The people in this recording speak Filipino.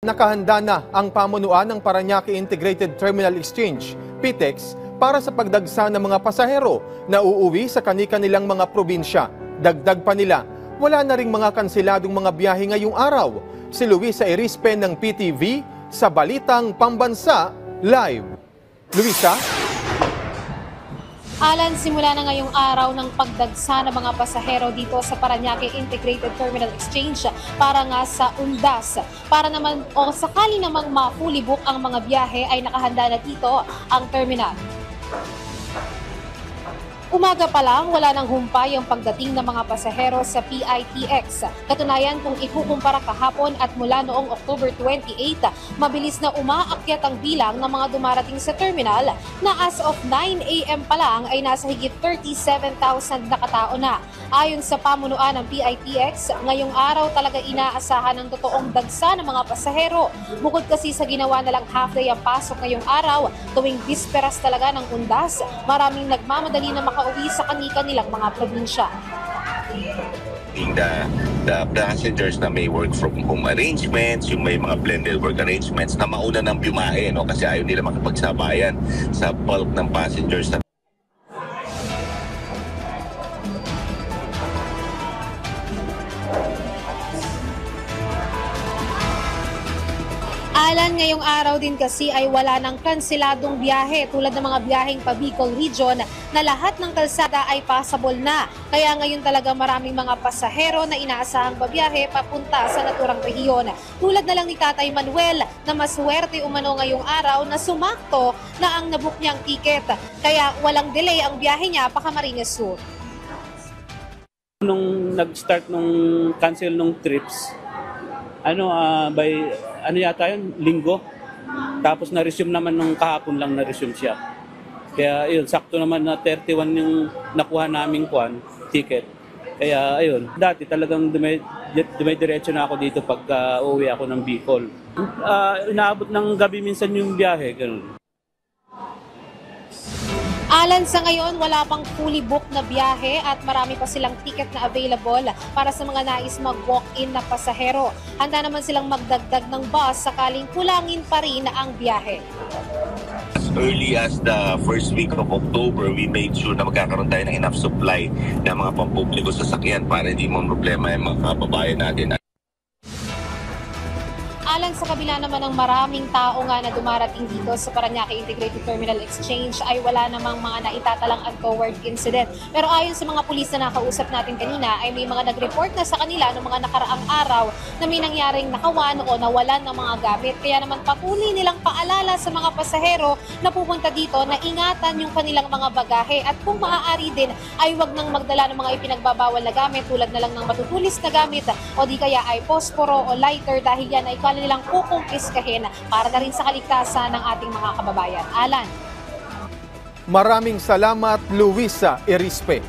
nakahanda na ang pamunuan ng Parañaque Integrated Terminal Exchange, PITEX, para sa pagdagsa ng mga pasahero na uuwi sa kani-kanilang mga probinsya. Dagdag pa nila, wala na ring mga kanseladong mga biyahe ngayong araw. Si Luisa Erispe ng PTV sa Balitang Pambansa Live. Luisa? Alan, simula na ngayong araw ng pagdagsa ng mga pasahero dito sa Parañaque Integrated Terminal Exchange para nga sa Undas. Para naman o sakali namang ma-fully book ang mga biyahe ay nakahanda na dito ang terminal. Umaga pa lang, wala nang humpay ang pagdating ng mga pasahero sa PITX. Katunayan, kung ikukumpara kahapon at mula noong October 28, mabilis na umaakyat ang bilang ng mga dumarating sa terminal na as of 9 a.m. pa lang ay nasa higit 37,000 na katao na. Ayon sa pamunuan ng PITX, ngayong araw talaga inaasahan ng totoong dagsa ng mga pasahero. Bukod kasi sa ginawa na lang half day ang pasok ngayong araw, tuwing bisperas talaga ng Undas, maraming nagmamadali na makauwi sa kanilang mga probinsya. The passengers na may work from home arrangements, yung may mga blended work arrangements na mauna ng biyahe, no? Kasi ayaw nila makipagsabayan sa bulk ng passengers na Alan, ngayong araw din kasi ay wala ng kanseladong biyahe tulad ng mga biyaheng pa Bicol Region na lahat ng kalsada ay passable na. Kaya ngayon talaga maraming mga pasahero na inaasahang babiyahe papunta sa naturang rehiyon. Tulad na lang ni Tatay Manuel na maswerte umano ngayong araw na sumakto na ang nabook niyang ticket. Kaya walang delay ang biyahe niya pa Camarines Sur. Nung nag-start nung cancel nung trips, yata yun, linggo. Tapos na-resume naman nung kahapon lang na-resume siya. Kaya yun, sakto naman na 31 yung nakuha naming ticket. Kaya ayun, dati talagang dumidiretso na ako dito pag uuwi ako ng Bicol. Inaabot ng gabi minsan yung biyahe, ganun. Alan, sa ngayon wala pang fully booked na biyahe at marami pa silang ticket na available para sa mga nais mag-walk-in na pasahero. Handa naman silang magdagdag ng bus sakaling kulangin pa rin ang biyahe. As early as the first week of October, we made sure na magkakaroon tayo ng enough supply ng mga pampubliko sasakyan para hindi mo problema yung mga kababayan natin. Alang sa kabila naman ng maraming tao nga na dumarating dito sa Parañaque Integrated Terminal Exchange ay wala namang mga naitatalang untoward incident. Pero ayon sa mga pulis na nakausap natin kanina ay may mga nag-report na sa kanila noong mga nakaraang araw na may nangyaring nakawan o nawalan ng mga gamit. Kaya naman patuloy nilang paalala sa mga pasahero na pupunta dito na ingatan yung kanilang mga bagahe at kung maaari din ay wag nang magdala ng mga ipinagbabawal na gamit tulad na lang ng matutulis na gamit o di kaya ay posporo o lighter dahil yan ay nilang kukumpiskahin para na rin sa kaligtasan ng ating mga kababayan. Alan. Maraming salamat, Luisa Erispe.